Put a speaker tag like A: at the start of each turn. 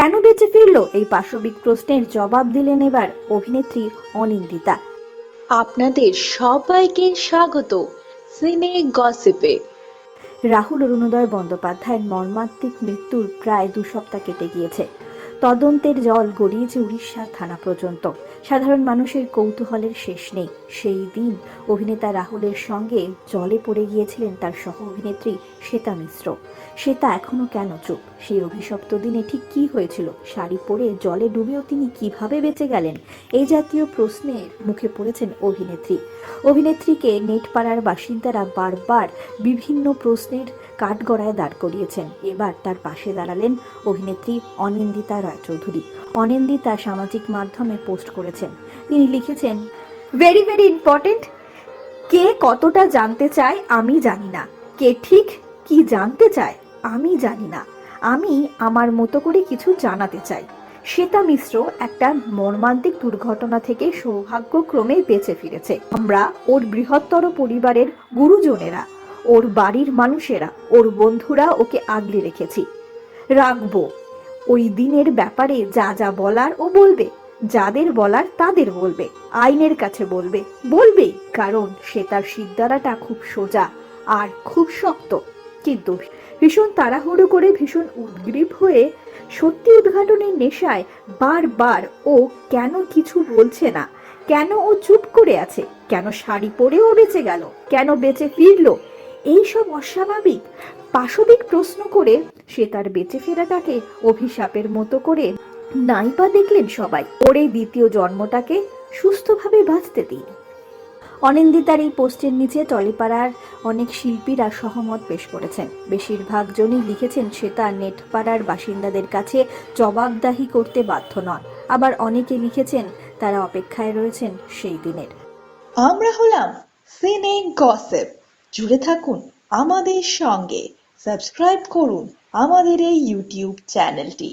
A: কেন বেঁচে ফিরলো এই পাশবিক প্রশ্নের জবাব দিলেন এবার অভিনেত্রী অনিন্দিতা।
B: আপনাদের সবাইকে স্বাগত সিনে গসিপে।
A: রাহুল অরুণোদয় বন্দ্যোপাধ্যায়ের মর্মান্তিক মৃত্যুর প্রায় 2 সপ্তাহ কেটে গিয়েছে। তদন্তের জল গড়িয়েছে উড়িষ্যার থানা পর্যন্ত। সাধারণ মানুষের কৌতূহলের শেষ নেই। সেই দিন অভিনেতা রাহুলের সঙ্গে জলে পড়ে গিয়েছিলেন তার সহ অভিনেত্রী শ্বেতা মিশ্র। শ্বেতা এখনো কেন চুপ? সেই অভিশপ্ত দিনে ঠিক কি হয়েছিল? শাড়ি পরে জলে ডুবেও তিনি কিভাবে বেঁচে গেলেন? এই জাতীয় প্রশ্নের মুখে পড়েছেন অভিনেত্রীকে নেটপাড়ার বাসিন্দারা বারবার বিভিন্ন প্রশ্নের কাঠগড়ায় দাঁড় করিয়েছেন। এবার তার পাশে দাঁড়ালেন অভিনেত্রী অনিন্দিতা রায়চৌধুরী। অনিন্দিতা সামাজিক মাধ্যমে পোস্ট করেছেন। তিনি লিখেছেন, ভেরি ভেরি ইম্পর্টেন্ট। কে কতটা জানতে চায় আমি জানি না, কে ঠিক কি জানতে চায় আমি জানি না। আমি আমার মতো করে কিছু জানাতে চাই। শ্বেতা মিশ্র একটা মর্মান্তিক দুর্ঘটনা থেকে সৌভাগ্যক্রমে বেঁচে ফিরেছে। আমরা ওর বৃহত্তর পরিবারের গুরুজনেরা, ওর বাড়ির মানুষেরা, ওর বন্ধুরা ওকে আগলে রেখেছি, রাখবো। ওই দিনের ব্যাপারে যা যা বলার ও বলবে, যাদের বলার তাদের বলবে, আইনের কাছে বলবেই, কারণ সে তার শিরদাঁড়াটা খুব সোজা আর খুব শক্ত। কিন্তু ভীষণ তাড়াহুড়ো করে, ভীষণ উদ্গ্রীব হয়ে, সত্যি উদ্ঘাটনের নেশায় বারবার ও কেন কিছু বলছে না, কেন ও চুপ করে আছে, কেন শাড়ি পরেও বেঁচে গেল, কেন বেঁচে ফিরলো, এইসব অস্বাভাবিক পাশবিক প্রশ্ন করে সে তার বেঁচে ফেরাটাকে অভিশাপের মতো করে নাইবা দেখলেন সবাই। ওর এই দ্বিতীয় জন্মটাকে সুস্থভাবে বাঁচতে দিন। অনিন্দিতার এই পোস্টের নিচে টলিপাড়ার অনেক শিল্পীরা সহমত পেশ করেছেন। বেশিরভাগ জনই লিখেছেন শ্বেতা নেটপাড়ার বাসিন্দাদের কাছে জবাবদাহি করতে বাধ্য নন। আবার অনেকে লিখেছেন তারা অপেক্ষায় রয়েছেন সেই দিনের।
B: আমরা হলাম সিনে গসিপ। জুড়ে থাকুন আমাদের সঙ্গে, সাবস্ক্রাইব করুন আমাদের এই ইউটিউব চ্যানেলটি।